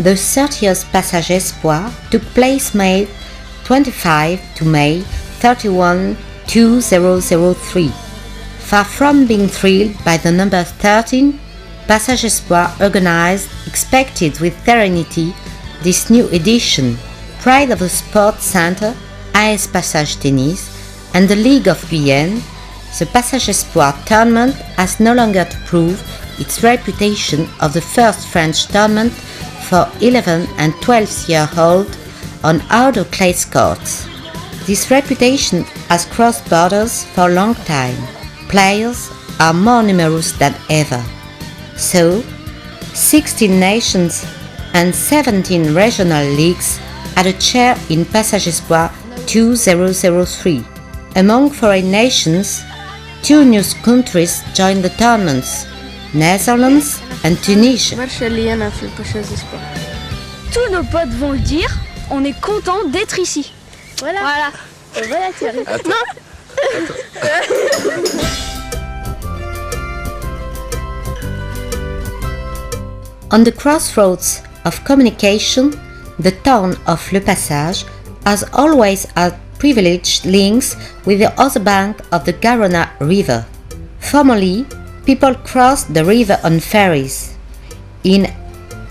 The 30th Passagespoirs took place May 25 to May 31, 2003. Far from being thrilled by the number 13, Passagespoirs organized, expected with serenity, this new edition. Pride of the Sports Centre, AS Passage Tennis, and the League of Guyenne, the Passagespoirs tournament has no longer to prove its reputation of the first French tournament for 11 and 12-year-olds on outdoor clay courts. This reputation has crossed borders for a long time. Players are more numerous than ever. So, 16 nations and 17 regional leagues had a chair in Passagespoirs 2003. Among foreign nations, 2 new countries joined the tournaments, Netherlands and Tunisia. Tous nos potes vont le dire, on est content d'être ici. Voilà. Voilà, Thierry. Non. On the crossroads of communication, the town of Le Passage has always had privileged links with the other bank of the Garonne River. Formerly, people crossed the river on ferries. In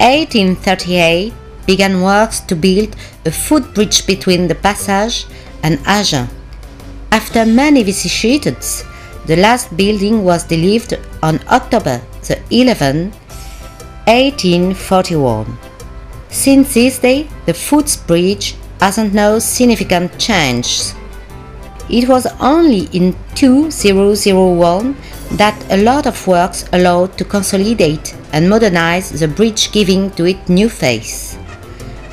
1838 began works to build a footbridge between the Passage and Agen. After many vicissitudes, the last building was delivered on October the 11th, 1841. Since this day, the footbridge hasn't no significant change. It was only in 2001 that a lot of works allowed to consolidate and modernize the bridge, giving to it new face.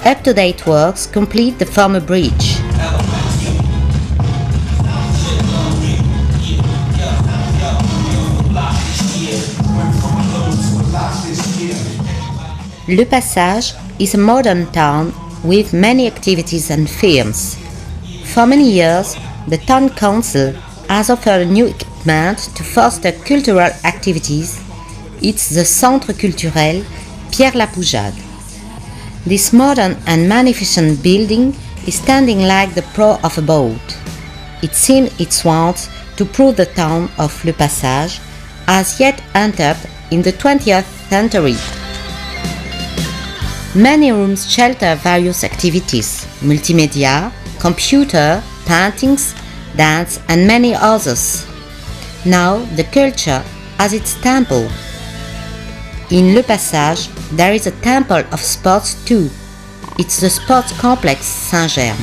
Up-to-date works complete the former bridge. Le Passage is a modern town with many activities and firms. For many years, the town council has offered new equipment to foster cultural activities. It's the Centre Culturel Pierre Lapoujade. This modern and magnificent building is standing like the prow of a boat. It seems it wants to prove the town of Le Passage has yet entered in the 20th century. Many rooms shelter various activities, multimedia, computer, paintings, dance and many others. Now the culture has its temple. In Le Passage there is a temple of sports too. It's the sports complex Saint-Germe.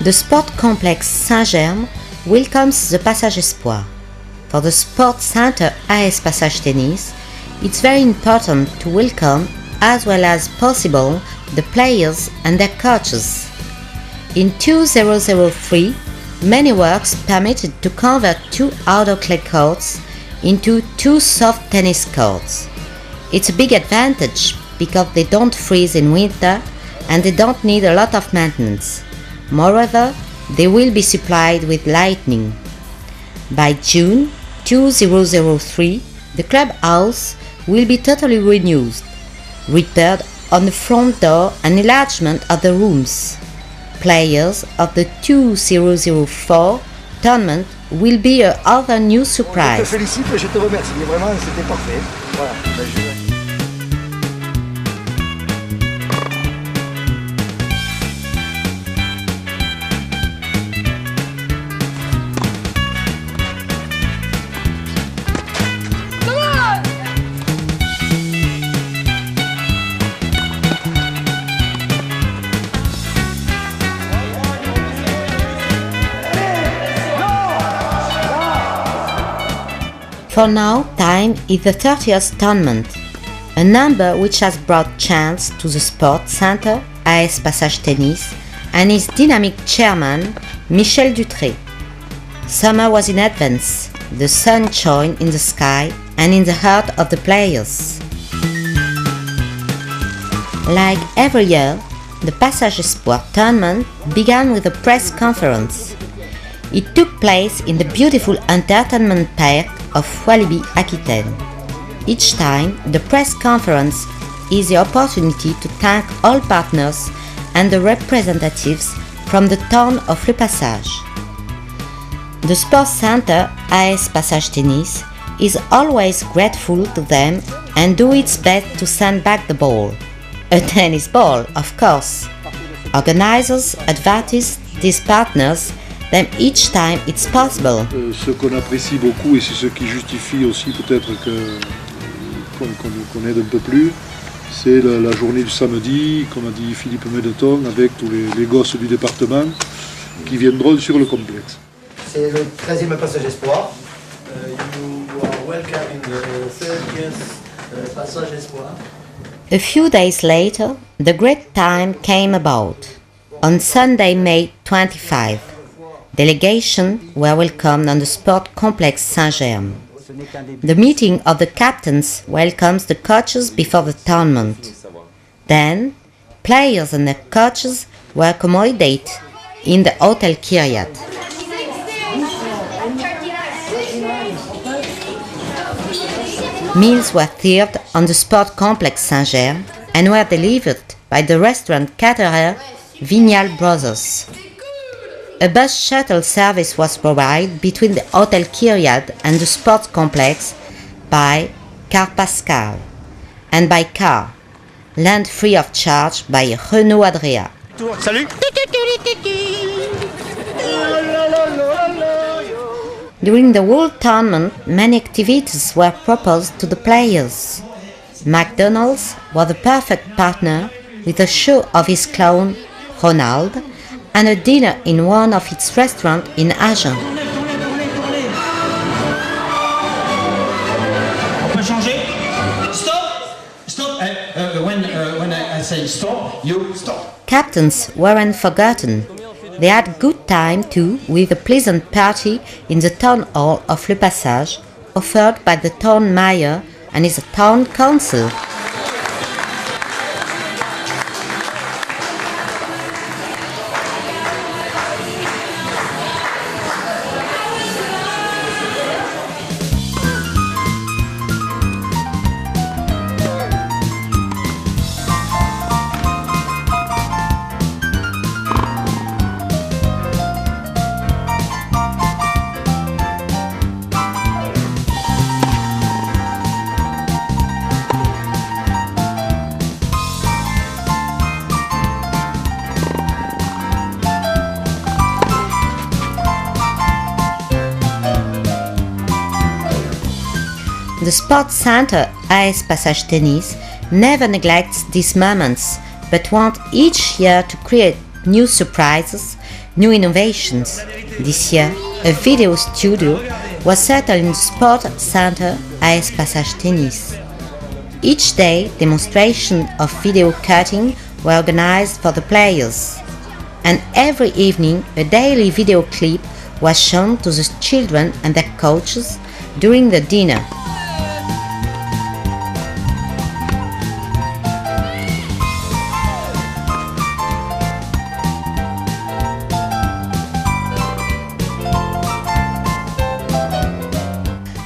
The sport complex Saint-Germe welcomes the Passagespoirs. For the Sports Centre AS Passage Tennis, it's very important to welcome as well as possible the players and their coaches. In 2003, many works permitted to convert 2 outdoor clay courts into 2 soft tennis courts. It's a big advantage because they don't freeze in winter and they don't need a lot of maintenance. Moreover, they will be supplied with lighting. By June 2003, the clubhouse will be totally renewed, repaired on the front door and enlargement of the rooms. Players of the 2004 tournament will be a other new surprise. Je te félicite et je te remercie. Vraiment, c'était parfait. Voilà. For now, time is the 30th tournament, a number which has brought chance to the Sports Centre AS Passage Tennis and its dynamic chairman, Michel Dutré. Summer was in advance. the sun shone in the sky and in the heart of the players. Like every year, the Passagespoirs tournament began with a press conference. It took place in the beautiful entertainment park of Walibi-Aquitaine. Each time, the press conference is the opportunity to thank all partners and the representatives from the town of Le Passage. The sports center AS Passage Tennis is always grateful to them and do its best to send back the ball. A tennis ball, of course. Organizers advertise these partners them each time it's possible. Ce qu'on apprécie beaucoup et c'est ce qui justifie aussi peut-être qu'on aide un peu plus, c'est la journée du samedi, comme a dit Philippe Médeton, avec tous les gosses du département qui viendront sur le complexe. C'est le 13e Passagespoirs. You are welcome in the 30th Passagespoirs. A few days later, the great time came about. On Sunday, May 25, delegations were welcomed on the sport complex Saint-Germe. The meeting of the captains welcomes the coaches before the tournament. Then, players and their coaches were accommodated in the Hotel Kyriat. Meals were served on the sport complex Saint-Germe and were delivered by the restaurant caterer Vignal Brothers. A bus shuttle service was provided between the Hotel Kyriat and the sports complex by Car Pascal and by car, lent free of charge by Renault Adria. Salut! During the World Tournament, many activities were proposed to the players. McDonald's was the perfect partner with a show of his clown, Ronald, and a dinner in one of its restaurants in Agen. On peut changer? Stop! Stop! When I say stop, you stop. Captains weren't forgotten. They had good time too with a pleasant party in the town hall of Le Passage, offered by the town mayor and his town council. The Sports Center AS Passage Tennis never neglects these moments, but wants each year to create new surprises, new innovations. This year, a video studio was settled in the Sports Center AS Passage Tennis. Each day, demonstrations of video cutting were organized for the players, and every evening a daily video clip was shown to the children and their coaches during the dinner.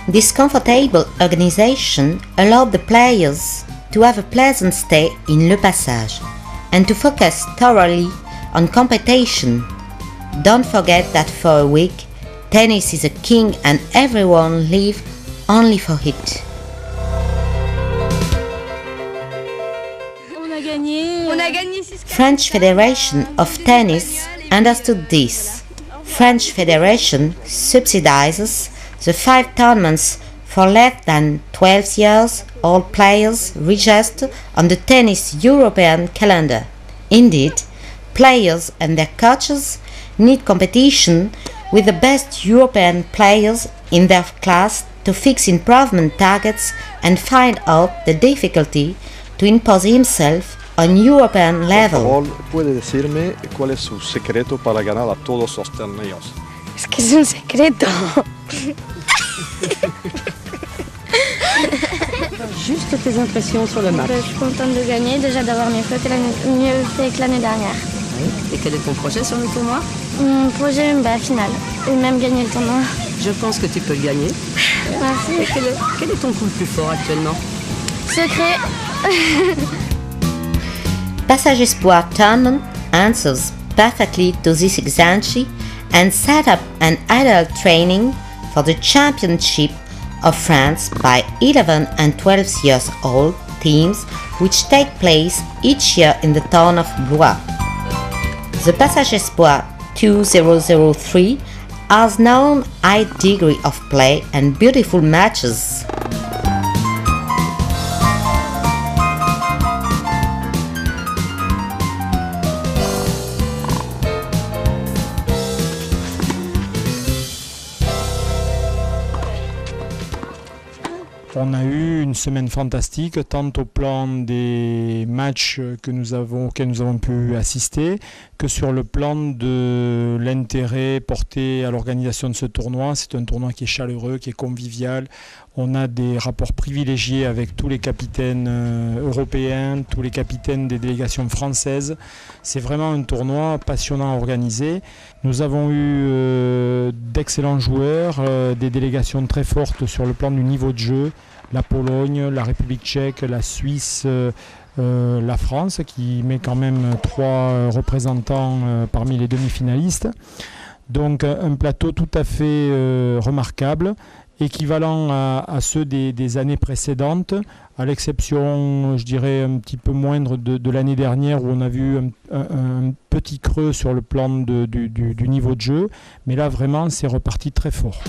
This comfortable organization allowed the players to have a pleasant stay in Le Passage and to focus thoroughly on competition. Don't forget that for a week, tennis is a king and everyone lives only for it. French Federation of Tennis understood this. French Federation subsidizes the 5 tournaments for less than 12 years old players registered on the tennis European calendar. Indeed, players and their coaches need competition with the best European players in their class to fix improvement targets and find out the difficulty to impose himself on European level. Por favor, ¿puede decirme cuál es su secreto para ganar a todos los torneos? Es que es un secreto. Juste tes impressions sur le match. Je suis contente de gagner, déjà d'avoir mieux fait que l'année dernière. Oui. Et quel est ton projet sur le tournoi? Mon projet, finale, et même gagner le tournoi. Je pense que tu peux le gagner. Merci. Et quel est ton coup le plus fort actuellement? Secret. Passagespoirs tournament answers perfectly to this exigence and set up an ideal training for the championship of France by 11 and 12 years old teams which take place each year in the town of Blois. The Passagespoirs 2003 has known high degree of play and beautiful matches. On a eu une semaine fantastique, tant au plan des matchs auxquels nous avons pu assister, que sur le plan de l'intérêt porté à l'organisation de ce tournoi. C'est un tournoi qui est chaleureux, qui est convivial. On a des rapports privilégiés avec tous les capitaines européens, tous les capitaines des délégations françaises. C'est vraiment un tournoi passionnant à organiser. Nous avons eu d'excellents joueurs, des délégations très fortes sur le plan du niveau de jeu. La Pologne, la République tchèque, la Suisse, la France, qui met quand même 3 représentants parmi les demi-finalistes. Donc un plateau tout à fait remarquable, équivalent à ceux des années précédentes, à l'exception, je dirais, un petit peu moindre de l'année dernière où on a vu un petit creux sur le plan du niveau de jeu. Mais là, vraiment, c'est reparti très fort.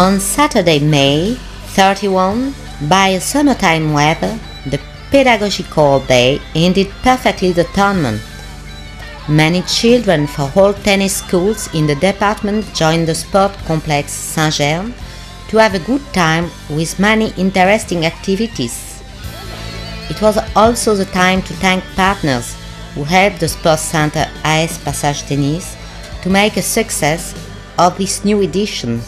On Saturday, May 31, by a summertime weather, the pedagogical day ended perfectly the tournament. Many children from all tennis schools in the department joined the sport complex Saint-Germain to have a good time with many interesting activities. It was also the time to thank partners who helped the sports center AS Passage Tennis to make a success of this new edition.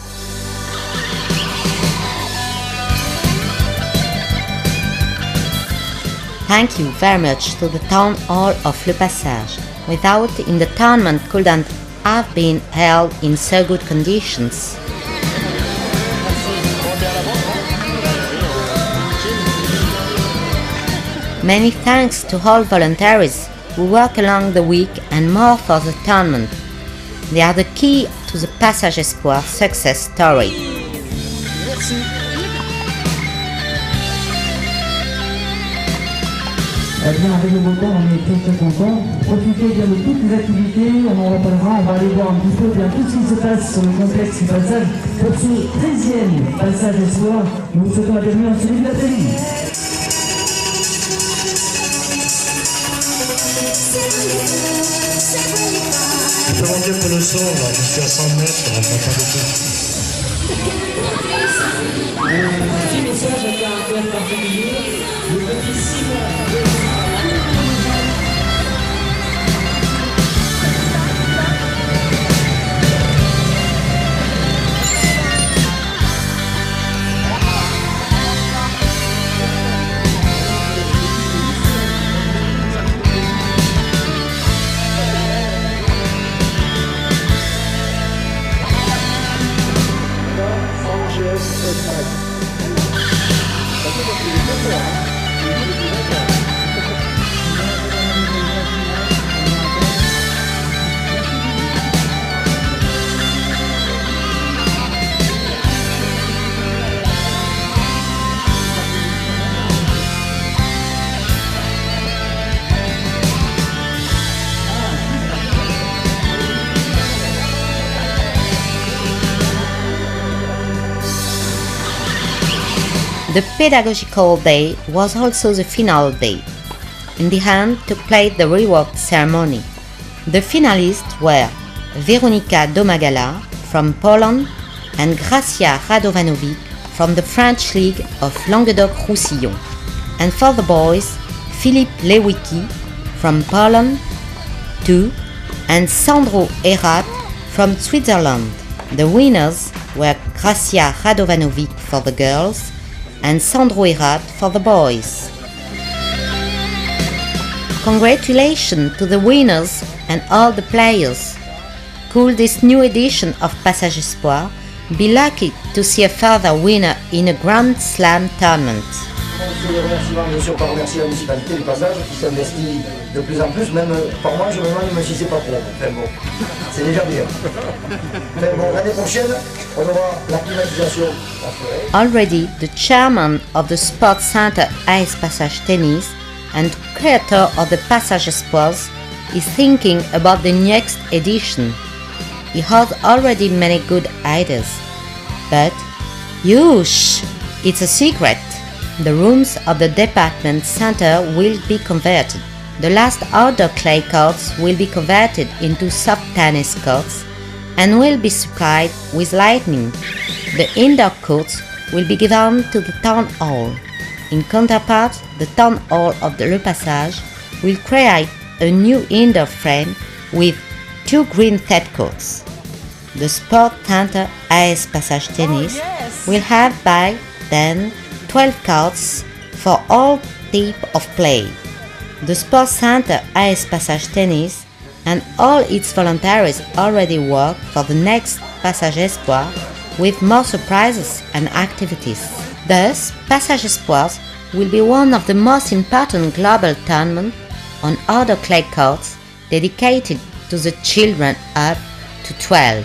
Thank you very much to the Town Hall of Le Passage. Without it, the tournament couldn't have been held in so good conditions. Many thanks to all volunteers who work along the week and more for the tournament. They are the key to the Passagespoirs success story. Eh bien, avec le beau temps, on est très contents. Profitez bien de toutes les activités, on en reparlera, on va aller voir un petit peu bien tout ce qui se passe sur le complexe du passage. Pour ce 13e Passagespoirs, nous vous souhaitons la bienvenue en ce début d'après-midi. Je peux vous dire que le son, là, je suis à 100 mètres, on n'entend pas beaucoup. Un petit message à caractère particulier, le petit Simon. Sanchez, The pedagogical day was also the final day. In the end took place the reward ceremony. The finalists were Weronika Domagala from Poland and Gracia Radovanovic from the French League of Languedoc-Roussillon. And for the boys, Philippe Lewicki from Poland, too, and Sandro Erat from Switzerland. The winners were Gracia Radovanovic for the girls and Sandro Erat for the boys. Congratulations to the winners and all the players. Could this new edition of Passagespoirs be lucky to see a further winner in a Grand Slam tournament? Les remerciements, bien sûr, pas remercier la municipalité du Passage qui s'investit de plus en plus, même par moi je me demande même si c'est pas trop. Enfin bon, c'est déjà bien. Enfin bon, l'année prochaine, on aura la climatisation assurée. Already, the chairman of the Sports Center AS Passage Tennis and creator of the Passagespoirs is thinking about the next edition. He has already many good ideas. But, yush, it's a secret. The rooms of the department center will be converted. The last outdoor clay courts will be converted into soft tennis courts and will be supplied with lighting. The indoor courts will be given to the town hall. In counterpart, the town hall of the Le Passage will create a new indoor frame with 2 green set courts. The Sport Center AS Passage Tennis will have by then 12 courts for all types of play. The Sports Center AS Passage Tennis and all its volunteers already work for the next Passagespoirs with more surprises and activities. Thus, Passagespoirs will be one of the most important global tournaments on outdoor clay courts dedicated to the children up to 12.